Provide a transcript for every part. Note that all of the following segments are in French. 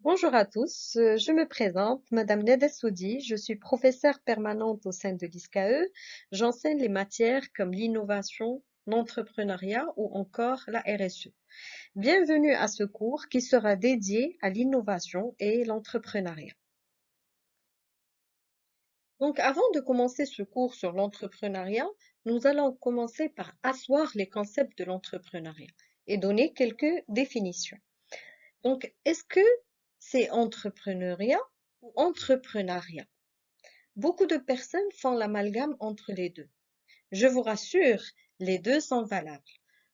Bonjour à tous, je me présente, Madame Neda Soudi, je suis professeure permanente au sein de l'ISCAE. J'enseigne les matières comme l'innovation, l'entrepreneuriat ou encore la RSE. Bienvenue à ce cours qui sera dédié à l'innovation et l'entrepreneuriat. Donc, avant de commencer ce cours sur l'entrepreneuriat, nous allons commencer par asseoir les concepts de l'entrepreneuriat et donner quelques définitions. Donc, est-ce que c'est entrepreneuriat ou entrepreneuriat? Beaucoup de personnes font l'amalgame entre les deux. Je vous rassure, les deux sont valables.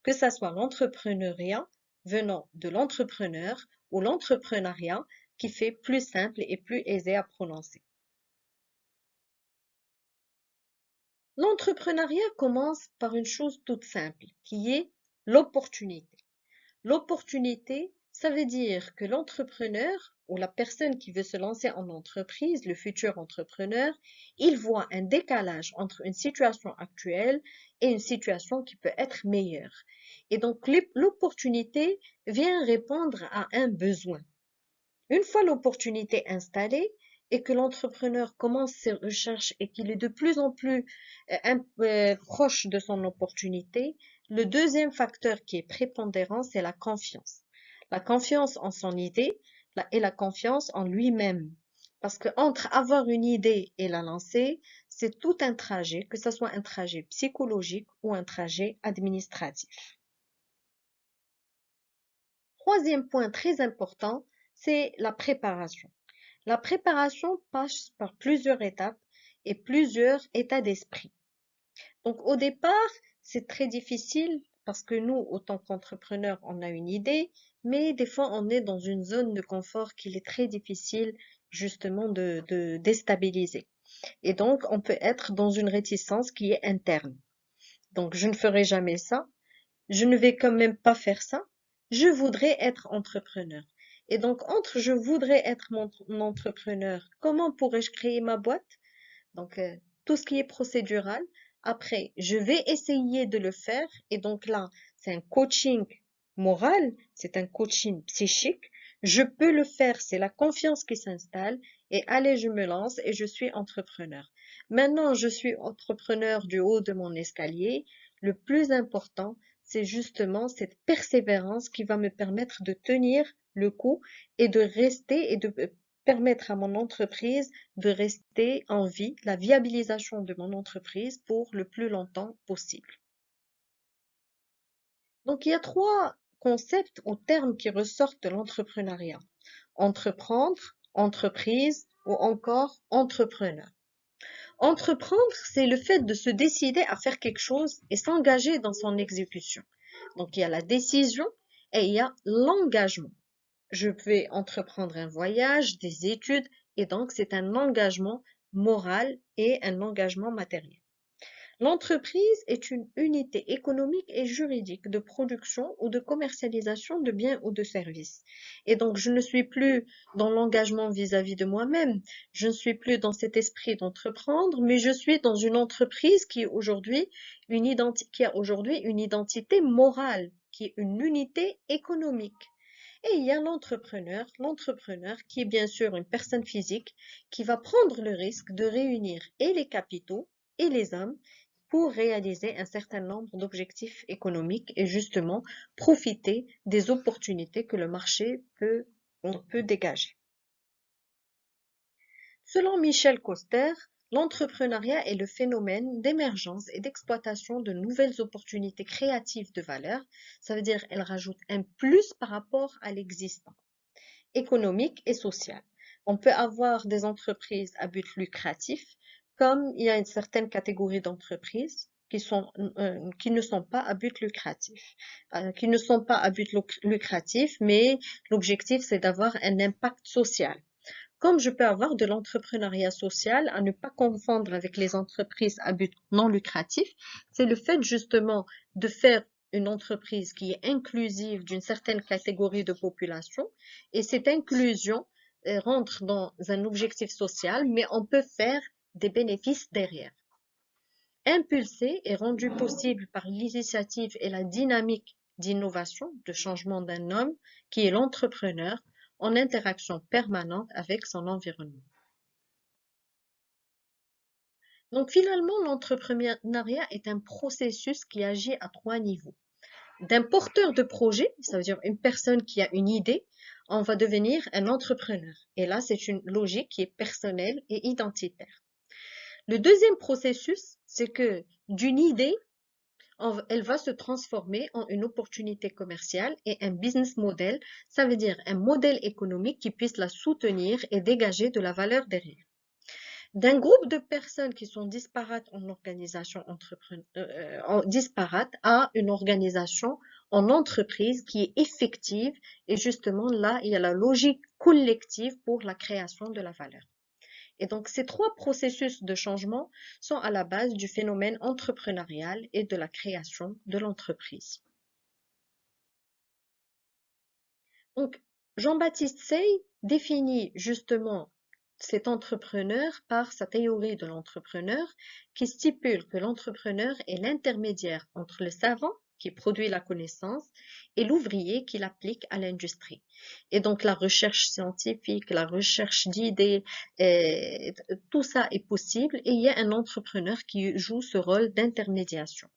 Que ça soit l'entrepreneuriat venant de l'entrepreneur ou l'entrepreneuriat qui fait plus simple et plus aisé à prononcer. L'entrepreneuriat commence par une chose toute simple, qui est l'opportunité. L'opportunité, ça veut dire que l'entrepreneur ou la personne qui veut se lancer en entreprise, le futur entrepreneur, il voit un décalage entre une situation actuelle et une situation qui peut être meilleure. Et donc, l'opportunité vient répondre à un besoin. Une fois l'opportunité installée et que l'entrepreneur commence ses recherches et qu'il est de plus en plus proche de son opportunité, le deuxième facteur qui est prépondérant, c'est la confiance. La confiance en son idée et la confiance en lui-même. Parce que entre avoir une idée et la lancer, c'est tout un trajet, que ce soit un trajet psychologique ou un trajet administratif. Troisième point très important, c'est la préparation. La préparation passe par plusieurs étapes et plusieurs états d'esprit. Donc au départ, c'est très difficile parce que nous, autant qu'entrepreneurs, on a une idée, mais des fois on est dans une zone de confort qu'il est très difficile justement de déstabiliser. Et donc on peut être dans une réticence qui est interne. Donc je ne ferai jamais ça, je ne vais quand même pas faire ça, je voudrais être entrepreneur. Et donc, entre je voudrais être mon entrepreneur, comment pourrais-je créer ma boîte? Donc, tout ce qui est procédural. Après, je vais essayer de le faire. Et donc là, c'est un coaching moral, c'est un coaching psychique. Je peux le faire, c'est la confiance qui s'installe. Et allez, je me lance et je suis entrepreneur. Maintenant, je suis entrepreneur du haut de mon escalier. Le plus important, c'est justement cette persévérance qui va me permettre de tenir le coup et de rester et de permettre à mon entreprise de rester en vie, la viabilisation de mon entreprise pour le plus longtemps possible. Donc, il y a trois concepts ou termes qui ressortent de l'entrepreneuriat. Entreprendre, entreprise ou encore entrepreneur. Entreprendre, c'est le fait de se décider à faire quelque chose et s'engager dans son exécution. Donc, il y a la décision et il y a l'engagement. Je vais entreprendre un voyage, des études, et donc c'est un engagement moral et un engagement matériel. L'entreprise est une unité économique et juridique de production ou de commercialisation de biens ou de services. Et donc, je ne suis plus dans l'engagement vis-à-vis de moi-même, je ne suis plus dans cet esprit d'entreprendre, mais je suis dans une entreprise qui est aujourd'hui qui a aujourd'hui une identité morale, qui est une unité économique. Et il y a l'entrepreneur qui est bien sûr une personne physique qui va prendre le risque de réunir et les capitaux et les hommes pour réaliser un certain nombre d'objectifs économiques et justement profiter des opportunités que le marché peut dégager. Selon Michel Koster, l'entrepreneuriat est le phénomène d'émergence et d'exploitation de nouvelles opportunités créatives de valeur. Ça veut dire qu'elle rajoute un plus par rapport à l'existant, économique et social. On peut avoir des entreprises à but lucratif, comme il y a une certaine catégorie d'entreprises qui ne sont pas à but lucratif, qui ne sont pas à but lucratif, mais l'objectif c'est d'avoir un impact social. Comme je peux avoir de l'entrepreneuriat social, à ne pas confondre avec les entreprises à but non lucratif, c'est le fait justement de faire une entreprise qui est inclusive d'une certaine catégorie de population et cette inclusion rentre dans un objectif social, mais on peut faire des bénéfices derrière. Impulsé et rendu possible par l'initiative et la dynamique d'innovation, de changement d'un homme qui est l'entrepreneur, en interaction permanente avec son environnement. Donc finalement, l'entrepreneuriat est un processus qui agit à 3 niveaux. D'un porteur de projet, ça veut dire une personne qui a une idée, on va devenir un entrepreneur. Et là, c'est une logique qui est personnelle et identitaire. Le deuxième processus, c'est que d'une idée, elle va se transformer en une opportunité commerciale et un business model, ça veut dire un modèle économique qui puisse la soutenir et dégager de la valeur derrière. D'un groupe de personnes qui sont disparates en organisation disparate à une organisation en entreprise qui est effective et justement là, il y a la logique collective pour la création de la valeur. Et donc, ces 3 processus de changement sont à la base du phénomène entrepreneurial et de la création de l'entreprise. Donc, Jean-Baptiste Say définit justement cet entrepreneur par sa théorie de l'entrepreneur qui stipule que l'entrepreneur est l'intermédiaire entre le savant qui produit la connaissance et l'ouvrier qui l'applique à l'industrie. Et donc la recherche scientifique, la recherche d'idées, tout ça est possible et il y a un entrepreneur qui joue ce rôle d'intermédiation.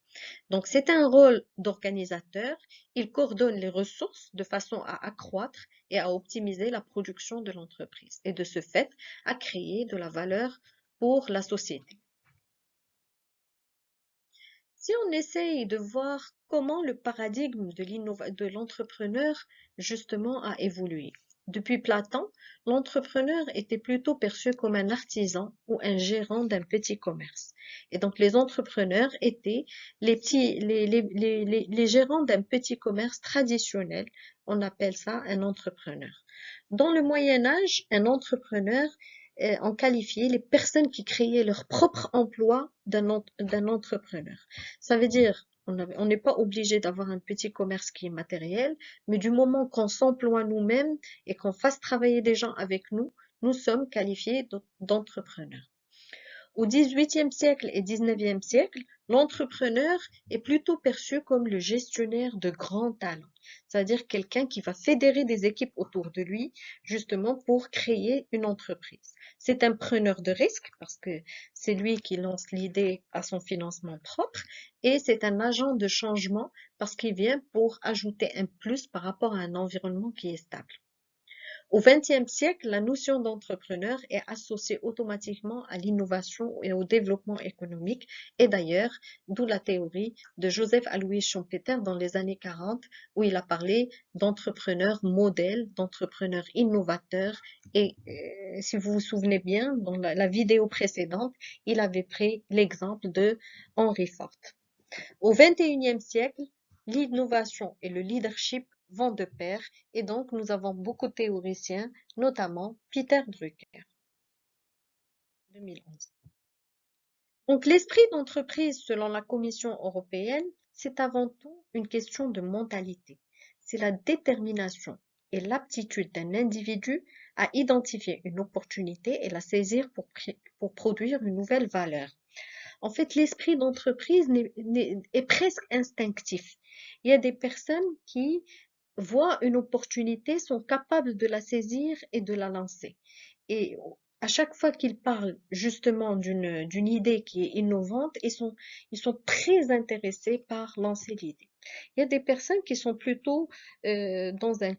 Donc, c'est un rôle d'organisateur. Il coordonne les ressources de façon à accroître et à optimiser la production de l'entreprise et de ce fait, à créer de la valeur pour la société. Si on essaye de voir comment le paradigme de l'entrepreneur justement a évolué. Depuis Platon, l'entrepreneur était plutôt perçu comme un artisan ou un gérant d'un petit commerce. Et donc les entrepreneurs étaient les gérants d'un petit commerce traditionnel. On appelle ça un entrepreneur. Dans le Moyen Âge, un entrepreneur ont qualifié les personnes qui créaient leur propre emploi d'un entrepreneur. Ça veut dire, on n'est pas obligé d'avoir un petit commerce qui est matériel, mais du moment qu'on s'emploie nous-mêmes et qu'on fasse travailler des gens avec nous, nous sommes qualifiés d'entrepreneurs. Au XVIIIe siècle et XIXe siècle, l'entrepreneur est plutôt perçu comme le gestionnaire de grands talents, c'est-à-dire quelqu'un qui va fédérer des équipes autour de lui, justement pour créer une entreprise. C'est un preneur de risque parce que c'est lui qui lance l'idée à son financement propre et c'est un agent de changement parce qu'il vient pour ajouter un plus par rapport à un environnement qui est stable. Au XXe siècle, la notion d'entrepreneur est associée automatiquement à l'innovation et au développement économique, et d'ailleurs, d'où la théorie de Joseph Alois Schumpeter dans les années 40, où il a parlé d'entrepreneur modèle, d'entrepreneur innovateur, et si vous vous souvenez bien, dans la vidéo précédente, il avait pris l'exemple de Henry Ford. Au XXIe siècle, l'innovation et le leadership vont de pair et donc nous avons beaucoup de théoriciens, notamment Peter Drucker, 2011. Donc l'esprit d'entreprise selon la Commission européenne, c'est avant tout une question de mentalité. C'est la détermination et l'aptitude d'un individu à identifier une opportunité et la saisir pour produire une nouvelle valeur. En fait, l'esprit d'entreprise est presque instinctif. Il y a des personnes qui voient une opportunité, sont capables de la saisir et de la lancer. Et à chaque fois qu'ils parlent justement d'une idée qui est innovante, ils sont très intéressés par lancer l'idée. Il y a des personnes qui sont plutôt dans un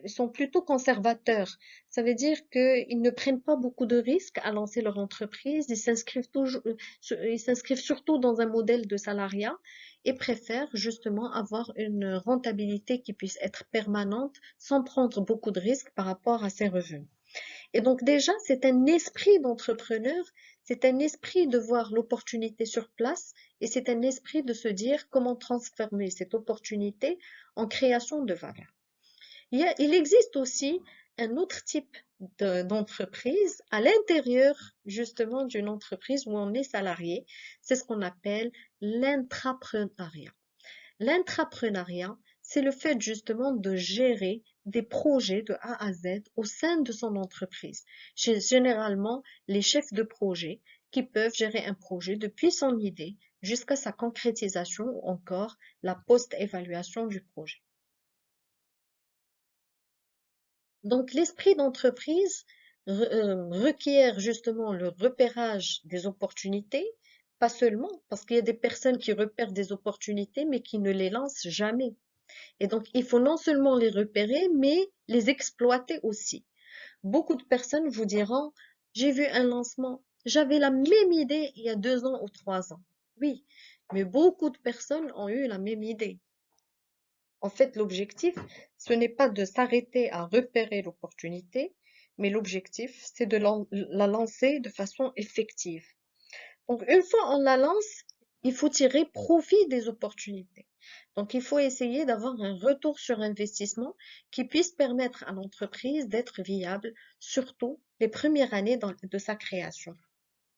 ils sont plutôt conservateurs. Ça veut dire qu'ils ne prennent pas beaucoup de risques à lancer leur entreprise. Ils s'inscrivent surtout dans un modèle de salariat et préfèrent justement avoir une rentabilité qui puisse être permanente sans prendre beaucoup de risques par rapport à ses revenus. Et donc déjà, c'est un esprit d'entrepreneur, c'est un esprit de voir l'opportunité sur place et c'est un esprit de se dire comment transformer cette opportunité en création de valeur. Il existe aussi un autre type d'entreprise à l'intérieur justement d'une entreprise où on est salarié. C'est ce qu'on appelle l'intrapreneuriat. L'intrapreneuriat, c'est le fait justement de gérer des projets de A à Z au sein de son entreprise. Généralement, les chefs de projet qui peuvent gérer un projet depuis son idée jusqu'à sa concrétisation ou encore la post-évaluation du projet. Donc, l'esprit d'entreprise requiert justement le repérage des opportunités, pas seulement, parce qu'il y a des personnes qui repèrent des opportunités, mais qui ne les lancent jamais. Et donc, il faut non seulement les repérer, mais les exploiter aussi. Beaucoup de personnes vous diront, j'ai vu un lancement, j'avais la même idée il y a 2 ans ou 3 ans. Oui, mais beaucoup de personnes ont eu la même idée. En fait, l'objectif, ce n'est pas de s'arrêter à repérer l'opportunité, mais l'objectif, c'est de la lancer de façon effective. Donc, une fois on la lance, il faut tirer profit des opportunités. Donc, il faut essayer d'avoir un retour sur investissement qui puisse permettre à l'entreprise d'être viable, surtout les premières années de sa création.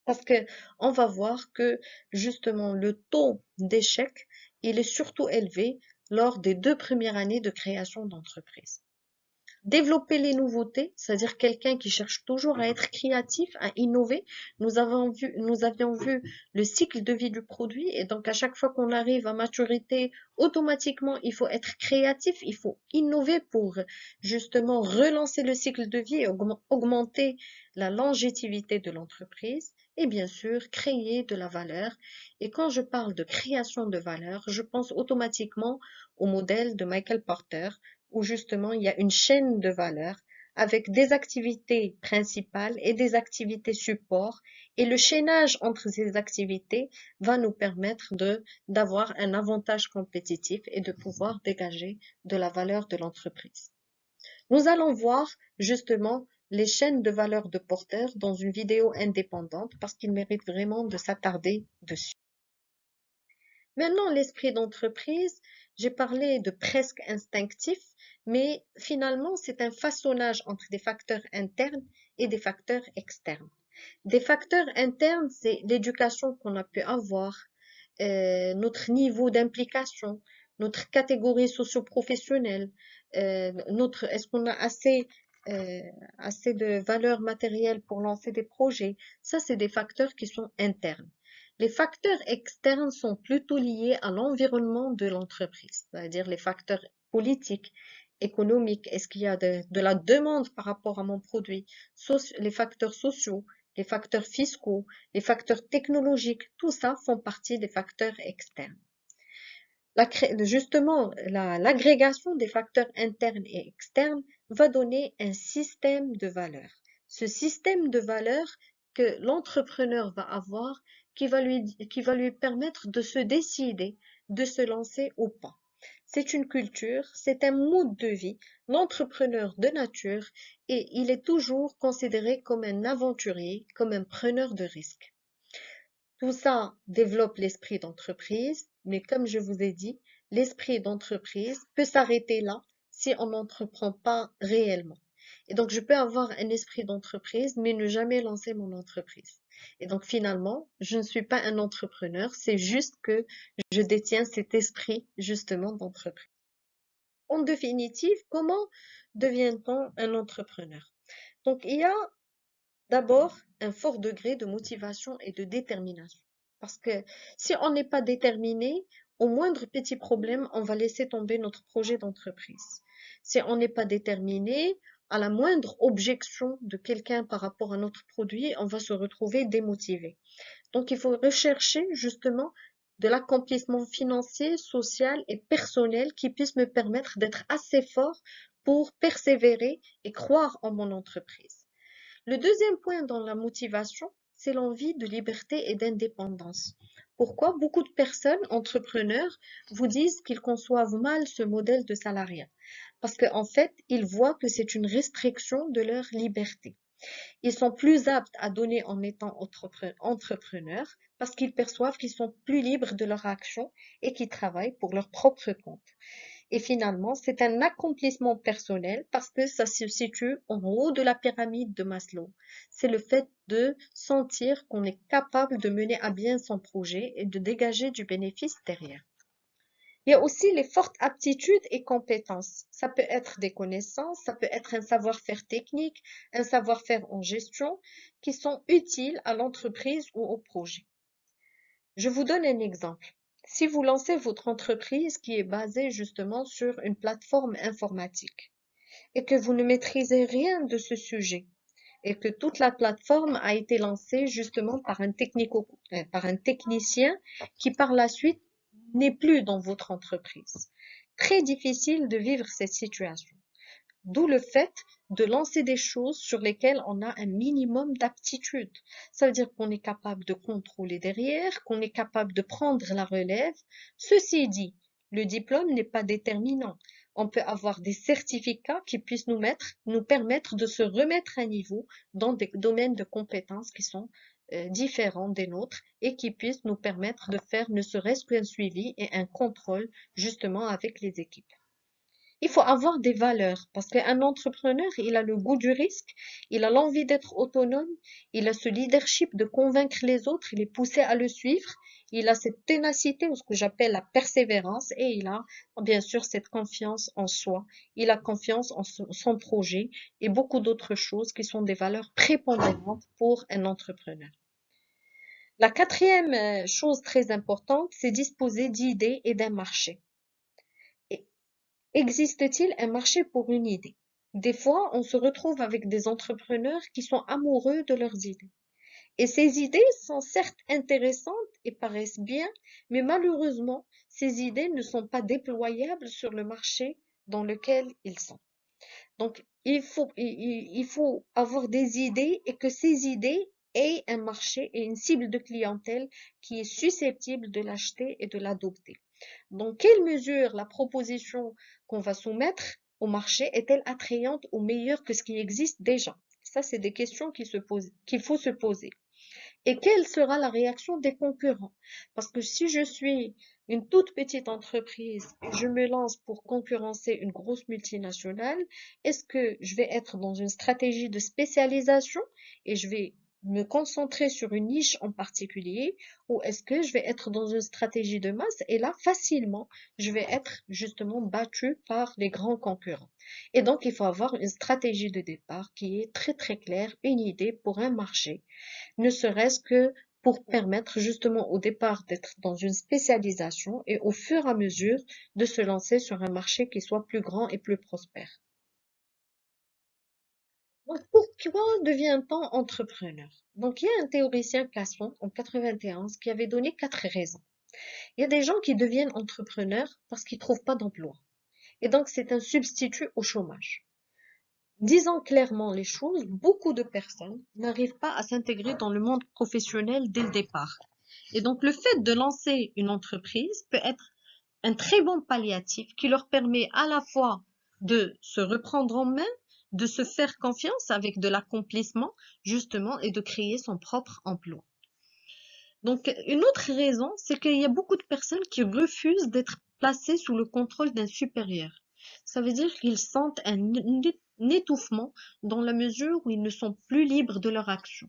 Parce que on va voir que justement le taux d'échec, il est surtout élevé lors des 2 premières années de création d'entreprise. Développer les nouveautés, c'est-à-dire quelqu'un qui cherche toujours à être créatif, à innover. Nous avions vu le cycle de vie du produit et donc à chaque fois qu'on arrive à maturité, automatiquement, il faut être créatif, il faut innover pour justement relancer le cycle de vie et augmenter la longévité de l'entreprise et bien sûr créer de la valeur. Et quand je parle de création de valeur, je pense automatiquement au modèle de Michael Porter où justement il y a une chaîne de valeur avec des activités principales et des activités support. Et le chaînage entre ces activités va nous permettre d'avoir un avantage compétitif et de pouvoir dégager de la valeur de l'entreprise. Nous allons voir justement les chaînes de valeur de Porter dans une vidéo indépendante parce qu'il mérite vraiment de s'attarder dessus. Maintenant, l'esprit d'entreprise, j'ai parlé de presque instinctif, mais finalement, c'est un façonnage entre des facteurs internes et des facteurs externes. Des facteurs internes, c'est l'éducation qu'on a pu avoir, notre niveau d'implication, notre catégorie socio-professionnelle, est-ce qu'on a assez de valeur matérielle pour lancer des projets. Ça, c'est des facteurs qui sont internes. Les facteurs externes sont plutôt liés à l'environnement de l'entreprise, c'est-à-dire les facteurs politiques, économiques, est-ce qu'il y a de la demande par rapport à mon produit, les facteurs sociaux, les facteurs fiscaux, les facteurs technologiques, tout ça font partie des facteurs externes. Justement, l'agrégation des facteurs internes et externes va donner un système de valeurs. Ce système de valeurs que l'entrepreneur va avoir qui va lui permettre de se décider, de se lancer ou pas. C'est une culture, c'est un mode de vie, l'entrepreneur de nature, et il est toujours considéré comme un aventurier, comme un preneur de risques. Tout ça développe l'esprit d'entreprise, mais comme je vous ai dit, l'esprit d'entreprise peut s'arrêter là si on n'entreprend pas réellement. Et donc, je peux avoir un esprit d'entreprise, mais ne jamais lancer mon entreprise. Et donc, finalement, je ne suis pas un entrepreneur, c'est juste que je détiens cet esprit, justement, d'entreprise. En définitive, comment devient-on un entrepreneur? Donc, il y a d'abord un fort degré de motivation et de détermination. Parce que si on n'est pas déterminé, au moindre petit problème, on va laisser tomber notre projet d'entreprise. Si on n'est pas déterminé, à la moindre objection de quelqu'un par rapport à notre produit, on va se retrouver démotivé. Donc, il faut rechercher justement de l'accomplissement financier, social et personnel qui puisse me permettre d'être assez fort pour persévérer et croire en mon entreprise. Le deuxième point dans la motivation, c'est l'envie de liberté et d'indépendance. Pourquoi beaucoup de personnes, entrepreneurs, vous disent qu'ils conçoivent mal ce modèle de salariat? Parce qu'en fait, ils voient que c'est une restriction de leur liberté. Ils sont plus aptes à donner en étant entrepreneurs parce qu'ils perçoivent qu'ils sont plus libres de leur action et qu'ils travaillent pour leur propre compte. Et finalement, c'est un accomplissement personnel parce que ça se situe en haut de la pyramide de Maslow. C'est le fait de sentir qu'on est capable de mener à bien son projet et de dégager du bénéfice derrière. Il y a aussi les fortes aptitudes et compétences. Ça peut être des connaissances, ça peut être un savoir-faire technique, un savoir-faire en gestion qui sont utiles à l'entreprise ou au projet. Je vous donne un exemple. Si vous lancez votre entreprise qui est basée justement sur une plateforme informatique, et que vous ne maîtrisez rien de ce sujet et que toute la plateforme a été lancée justement par un technicien qui par la suite n'est plus dans votre entreprise. Très difficile de vivre cette situation. D'où le fait de lancer des choses sur lesquelles on a un minimum d'aptitude. Ça veut dire qu'on est capable de contrôler derrière, qu'on est capable de prendre la relève. Ceci dit, le diplôme n'est pas déterminant. On peut avoir des certificats qui puissent nous permettre de se remettre à niveau dans des domaines de compétences qui sont différents des nôtres et qui puissent nous permettre de faire ne serait-ce qu'un suivi et un contrôle justement avec les équipes. Il faut avoir des valeurs parce qu'un entrepreneur, il a le goût du risque, il a l'envie d'être autonome, il a ce leadership de convaincre les autres, il est poussé à le suivre, il a cette ténacité ou ce que j'appelle la persévérance et il a bien sûr cette confiance en soi, il a confiance en son projet et beaucoup d'autres choses qui sont des valeurs prépondérantes pour un entrepreneur. La quatrième chose très importante, c'est disposer d'idées et d'un marché. Existe-t-il un marché pour une idée? Des fois, on se retrouve avec des entrepreneurs qui sont amoureux de leurs idées. Et ces idées sont certes intéressantes et paraissent bien, mais malheureusement, ces idées ne sont pas déployables sur le marché dans lequel ils sont. Donc, il faut avoir des idées et que ces idées aient un marché et une cible de clientèle qui est susceptible de l'acheter et de l'adopter. Dans quelle mesure la proposition qu'on va soumettre au marché est-elle attrayante ou meilleure que ce qui existe déjà? Ça, c'est des questions qu'il faut se poser. Et quelle sera la réaction des concurrents? Parce que si je suis une toute petite entreprise et je me lance pour concurrencer une grosse multinationale, est-ce que je vais être dans une stratégie de spécialisation et je vais me concentrer sur une niche en particulier ou est-ce que je vais être dans une stratégie de masse et là, facilement, je vais être justement battue par les grands concurrents. Et donc, il faut avoir une stratégie de départ qui est très très claire, une idée pour un marché ne serait-ce que pour permettre justement au départ d'être dans une spécialisation et au fur et à mesure de se lancer sur un marché qui soit plus grand et plus prospère. Donc, pourquoi devient-on entrepreneur? Donc, il y a un théoricien Plaçon en 91 qui avait donné 4 raisons. Il y a des gens qui deviennent entrepreneurs parce qu'ils trouvent pas d'emploi. Et donc, c'est un substitut au chômage. Disons clairement les choses, beaucoup de personnes n'arrivent pas à s'intégrer dans le monde professionnel dès le départ. Et donc, le fait de lancer une entreprise peut être un très bon palliatif qui leur permet à la fois de se reprendre en main, de se faire confiance avec de l'accomplissement, justement, et de créer son propre emploi. Donc, une autre raison, c'est qu'il y a beaucoup de personnes qui refusent d'être placées sous le contrôle d'un supérieur. Ça veut dire qu'ils sentent un étouffement dans la mesure où ils ne sont plus libres de leur action.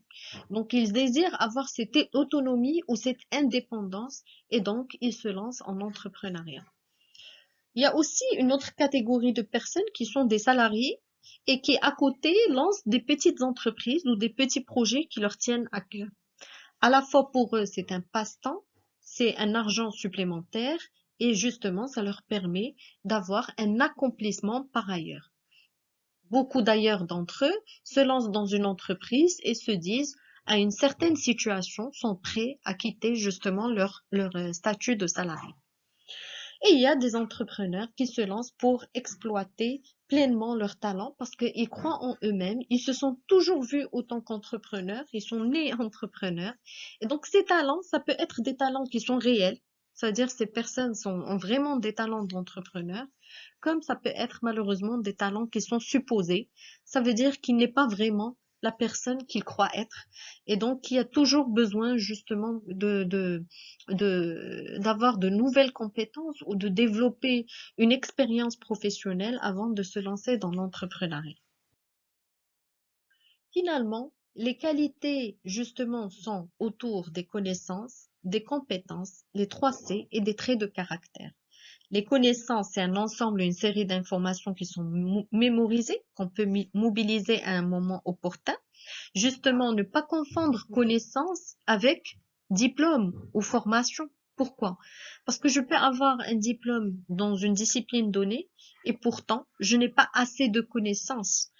Donc, ils désirent avoir cette autonomie ou cette indépendance et donc ils se lancent en entrepreneuriat. Il y a aussi une autre catégorie de personnes qui sont des salariés et qui, à côté, lancent des petites entreprises ou des petits projets qui leur tiennent à cœur. À la fois pour eux, c'est un passe-temps, c'est un argent supplémentaire et justement, ça leur permet d'avoir un accomplissement par ailleurs. Beaucoup d'ailleurs d'entre eux se lancent dans une entreprise et se disent à une certaine situation, sont prêts à quitter justement leur statut de salarié. Et il y a des entrepreneurs qui se lancent pour exploiter pleinement leurs talents parce qu'ils croient en eux-mêmes. Ils se sont toujours vus autant qu'entrepreneurs. Ils sont nés entrepreneurs. Et donc, ces talents, ça peut être des talents qui sont réels. C'est-à-dire, ces personnes ont vraiment des talents d'entrepreneurs, comme ça peut être malheureusement des talents qui sont supposés. Ça veut dire qu'il n'est pas vraiment la personne qu'il croit être et donc qui a toujours besoin justement d'avoir de nouvelles compétences ou de développer une expérience professionnelle avant de se lancer dans l'entrepreneuriat. Finalement, les qualités justement sont autour des connaissances, des compétences, les 3 C et des traits de caractère. Les connaissances, c'est un ensemble, une série d'informations qui sont mémorisées, qu'on peut mobiliser à un moment opportun. Justement, ne pas confondre connaissance avec diplôme ou formation. Pourquoi? Parce que je peux avoir un diplôme dans une discipline donnée et pourtant, je n'ai pas assez de connaissances.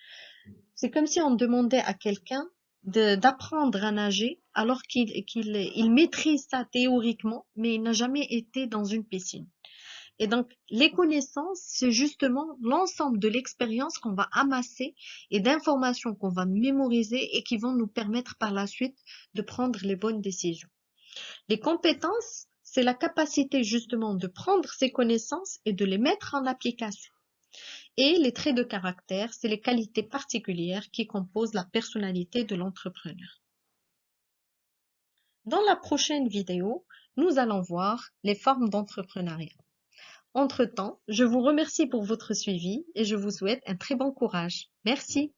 C'est comme si on demandait à quelqu'un d'apprendre à nager alors qu'il maîtrise ça théoriquement, mais il n'a jamais été dans une piscine. Et donc, les connaissances, c'est justement l'ensemble de l'expérience qu'on va amasser et d'informations qu'on va mémoriser et qui vont nous permettre par la suite de prendre les bonnes décisions. Les compétences, c'est la capacité justement de prendre ces connaissances et de les mettre en application. Et les traits de caractère, c'est les qualités particulières qui composent la personnalité de l'entrepreneur. Dans la prochaine vidéo, nous allons voir les formes d'entrepreneuriat. Entre-temps, je vous remercie pour votre suivi et je vous souhaite un très bon courage. Merci.